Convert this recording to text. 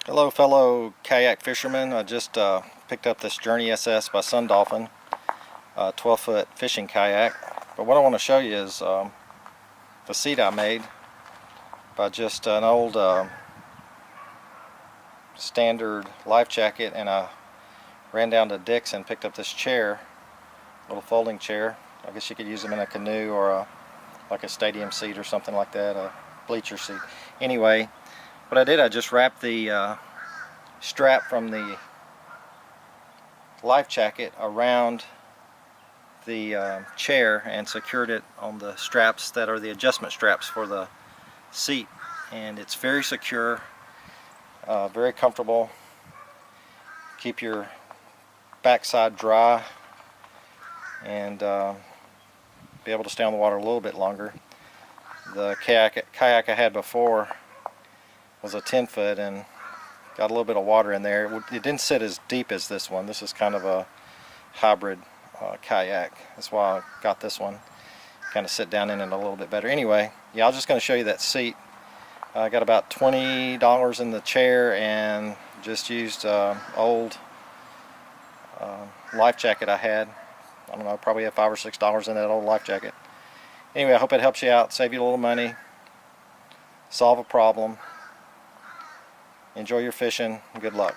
Hello fellow kayak fishermen. I just picked up this Journey SS by Dolphin, 12-foot fishing kayak. But what I want to show you is the seat I made by just an old standard life jacket, and I ran down to Dick's and picked up this chair, little folding chair. I guess you could use them in a canoe or like a stadium seat or something like that, a bleacher seat. Anyway, what I did, I just wrapped the strap from the life jacket around the chair and secured it on the straps that are the adjustment straps for the seat, and it's very secure, very comfortable. Keep your backside dry and be able to stay on the water a little bit longer. The kayak I had before was a 10-foot and got a little bit of water in there. It didn't sit as deep as this one. This is kind of a hybrid kayak. That's why I got this one. Kind of sit down in it a little bit better. Anyway, yeah, I was just going to show you that seat. I got about $20 in the chair and just used old life jacket I had. I don't know, probably had $5 or $6 in that old life jacket. Anyway, I hope it helps you out, save you a little money, solve a problem. Enjoy your fishing. Good luck.